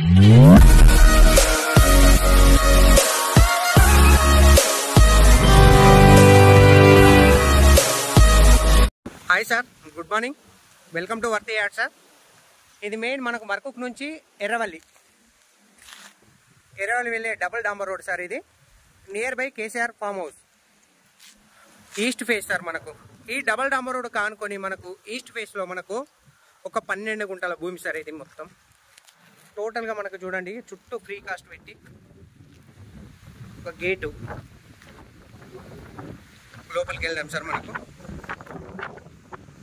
Hi sir, good morning. Welcome to worthy yard sir. ఇది main మనకు మర్కుక్ నుంచి ఎర్రవల్లి వెళ్ళే డబుల్ డాంబర్ రోడ్ సార్. ఇది near by KCR farm house, east face sir. మనకు ఈ డబుల్ డాంబర్ రోడ్ కానుకొని మనకు ఈస్ట్ ఫేస్లో మనకు ఒక 12 గుంటల భూమి సార్. ఇది మొత్తం టోటల్గా మనకు చూడండి, చుట్టూ ఫ్రీ కాస్ట్ పెట్టి ఒక గేటు లోపలికి వెళ్దాం సార్. మనకు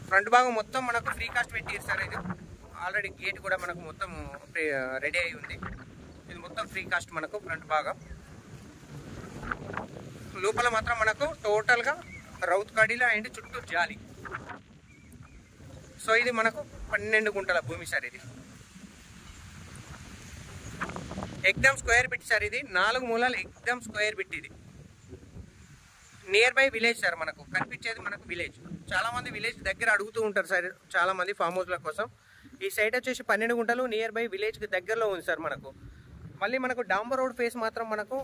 ఫ్రంట్ భాగం మొత్తం మనకు ఫ్రీ కాస్ట్ పెట్టారు సార్. ఇది ఆల్రెడీ గేట్ కూడా మనకు మొత్తం రెడీ అయి ఉంది. ఇది మొత్తం ఫ్రీ కాస్ట్ మనకు ఫ్రంట్ భాగం. లోపల మాత్రం మనకు టోటల్గా రౌత్ కడీలా అండ్ చుట్టూ జాలి. సో ఇది మనకు 12 గుంటల భూమి సార్. ఇది ఎగ్దమ్ స్క్వేర్ బిట్ సార్. ఇది 4 మూలాలు ఎగ్దమ్ స్క్వేర్ బిట్. ఇది నియర్ బై విలేజ్ సార్. మనకు కనిపించేది మనకు విలేజ్. చాలా మంది విలేజ్ దగ్గర అడుగుతూ ఉంటారు సార్, చాలా మంది ఫామ్ హౌస్ల కోసం. ఈ సైట్ వచ్చేసి 12 గుంటలు నియర్ బై విలేజ్కి దగ్గరలో ఉంది సార్. మనకు మళ్ళీ మనకు డాంబర్ రోడ్ ఫేస్ మాత్రం మనకు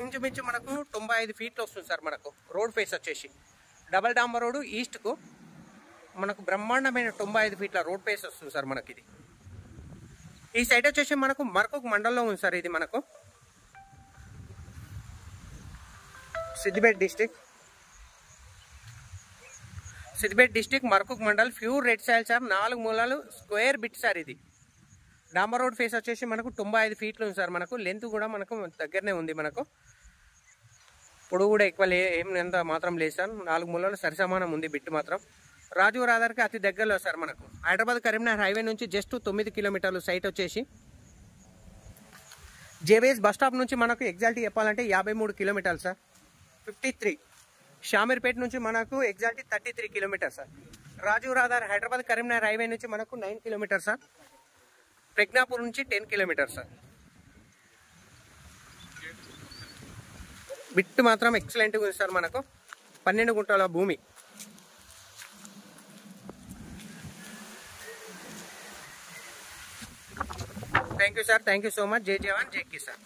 ఇంచుమించు మనకు 95 ఫీట్లు వస్తుంది సార్. మనకు రోడ్ ఫేస్ వచ్చేసి డబల్ డాంబర్ రోడ్ ఈస్ట్కు మనకు బ్రహ్మాండమైన 95 ఫీట్ల రోడ్ ఫేస్ వస్తుంది సార్. మనకి ఇది ఈ సైట్ వచ్చేసి మనకు మర్కుక్ మండల్లో ఉంది సార్. ఇది మనకు Siddipet district Markook mandal. Pure red soil sir. 4 మూలాలు స్క్వేర్ బిట్ సార్. ఇది డాంబర్ రోడ్ ఫేస్ వచ్చేసి మనకు 95 ఫీట్లు ఉంది సార్. మనకు లెంత్ కూడా మనకు దగ్గరనే ఉంది. మనకు పొడవు కూడా ఎక్కువ ఏం ఎంత మాత్రం లేదు సార్. 4 మూలాలు సరిసమానం ఉంది బిట్ మాత్రం. రాజు రాదర్కి అతి దగ్గరలో సార్. మనకు హైదరాబాద్ కరీంనగర్ హైవే నుంచి జస్ట్ 9 కిలోమీటర్లు సైట్ వచ్చేసి. జేబీఎస్ బస్ స్టాప్ నుంచి మనకు ఎగ్జాక్ట్గా చెప్పాలంటే 53 కిలోమీటర్లు సార్. 53 షామీర్పేట నుంచి మనకు ఎగ్జాక్ట్ 33 కిలోమీటర్ సార్. రాజు రాదర్ హైదరాబాద్ కరీంనగర్ హైవే నుంచి మనకు 9 కిలోమీటర్ సార్. ప్రజ్ఞాపూర్ నుంచి 10 కిలోమీటర్ సార్. బిట్ మాత్రం ఎక్సలెంట్గా ఉంది సార్. మనకు 12 గుంటల భూమి. Thank you sir. Thank you so much. జై జవాన్ జై కిసాన్.